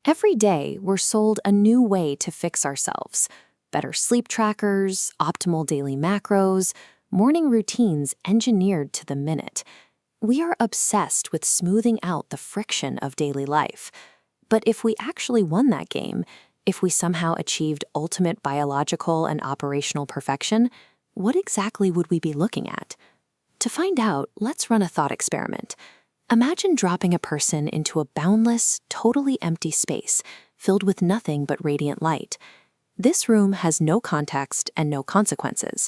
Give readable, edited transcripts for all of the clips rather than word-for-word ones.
Every day, we're sold a new way to fix ourselves. Better sleep trackers, optimal daily macros, morning routines engineered to the minute. We are obsessed with smoothing out the friction of daily life. But if we actually won that game, if we somehow achieved ultimate biological and operational perfection, what exactly would we be looking at? To find out, let's run a thought experiment. Imagine dropping a person into a boundless, totally empty space filled with nothing but radiant light. This room has no context and no consequences.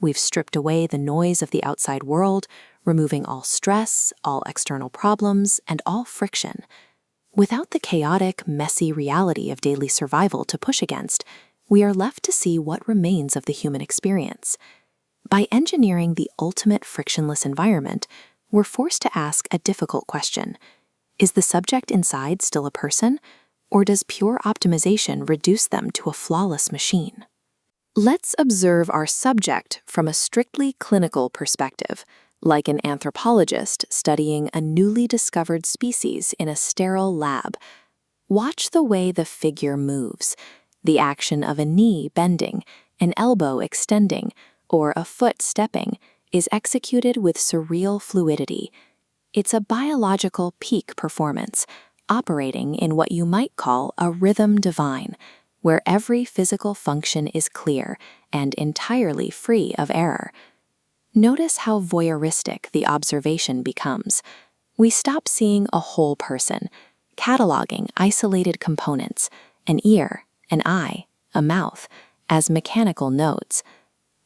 We've stripped away the noise of the outside world, removing all stress, all external problems, and all friction. Without the chaotic, messy reality of daily survival to push against, we are left to see what remains of the human experience. By engineering the ultimate frictionless environment, we're forced to ask a difficult question. Is the subject inside still a person, or does pure optimization reduce them to a flawless machine? Let's observe our subject from a strictly clinical perspective, like an anthropologist studying a newly discovered species in a sterile lab. Watch the way the figure moves, the action of a knee bending, an elbow extending, or a foot stepping is executed with surreal fluidity. It's a biological peak performance, operating in what you might call a rhythm divine, where every physical function is clear and entirely free of error. Notice how voyeuristic the observation becomes. We stop seeing a whole person, cataloging isolated components, an ear, an eye, a mouth, as mechanical nodes.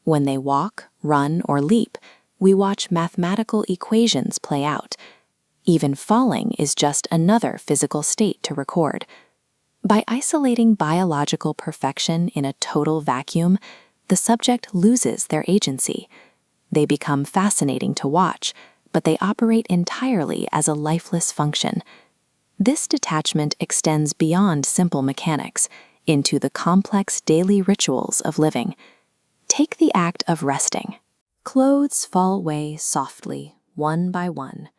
When they walk, run, or leap, we watch mathematical equations play out. Even falling is just another physical state to record. By isolating biological perfection in a total vacuum, the subject loses their agency. They become fascinating to watch, but they operate entirely as a lifeless function. This detachment extends beyond simple mechanics into the complex daily rituals of living. Take the act of resting. Clothes fall away softly, one by one.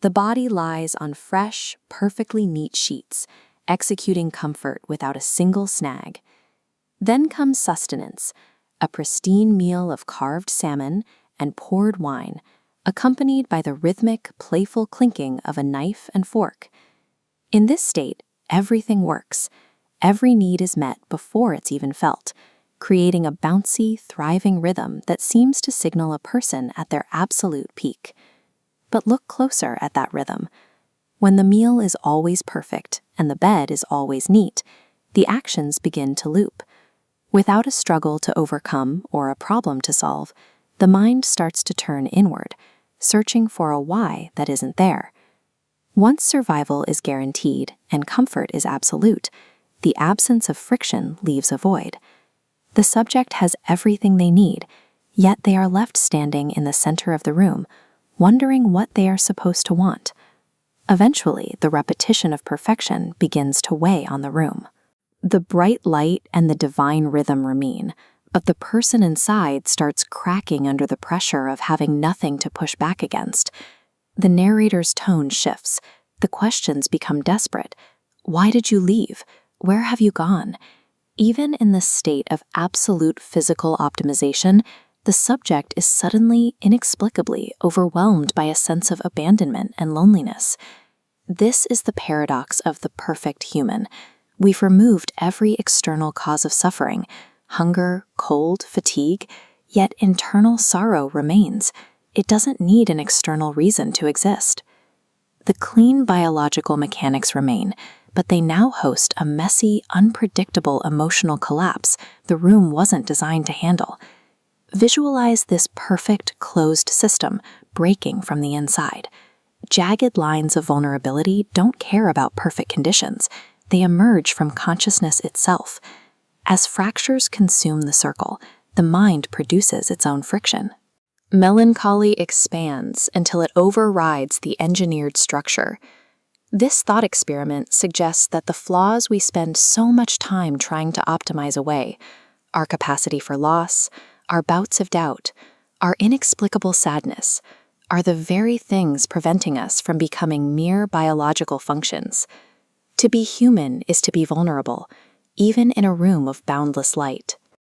The body lies on fresh, perfectly neat sheets, executing comfort without a single snag. Then comes sustenance, a pristine meal of carved salmon and poured wine, accompanied by the rhythmic, playful clinking of a knife and fork. In this state, everything works. Every need is met before it's even felt, creating a bouncy, thriving rhythm that seems to signal a person at their absolute peak. But look closer at that rhythm. When the meal is always perfect and the bed is always neat, the actions begin to loop. Without a struggle to overcome or a problem to solve, the mind starts to turn inward, searching for a why that isn't there. Once survival is guaranteed and comfort is absolute, the absence of friction leaves a void. The subject has everything they need, yet they are left standing in the center of the room, wondering what they are supposed to want. Eventually, the repetition of perfection begins to weigh on the room. The bright light and the divine rhythm remain, but the person inside starts cracking under the pressure of having nothing to push back against. The narrator's tone shifts. The questions become desperate. Why did you leave? Where have you gone? Even in the state of absolute physical optimization, the subject is suddenly, inexplicably overwhelmed by a sense of abandonment and loneliness. This is the paradox of the perfect human. We've removed every external cause of suffering, hunger, cold, fatigue, yet internal sorrow remains. It doesn't need an external reason to exist. The clean biological mechanics remain, but they now host a messy, unpredictable emotional collapse the room wasn't designed to handle. Visualize this perfect, closed system breaking from the inside. Jagged lines of vulnerability don't care about perfect conditions. They emerge from consciousness itself. As fractures consume the circle, the mind produces its own friction. Melancholy expands until it overrides the engineered structure. This thought experiment suggests that the flaws we spend so much time trying to optimize away, our capacity for loss, our bouts of doubt, our inexplicable sadness, are the very things preventing us from becoming mere biological functions. To be human is to be vulnerable, even in a room of boundless light.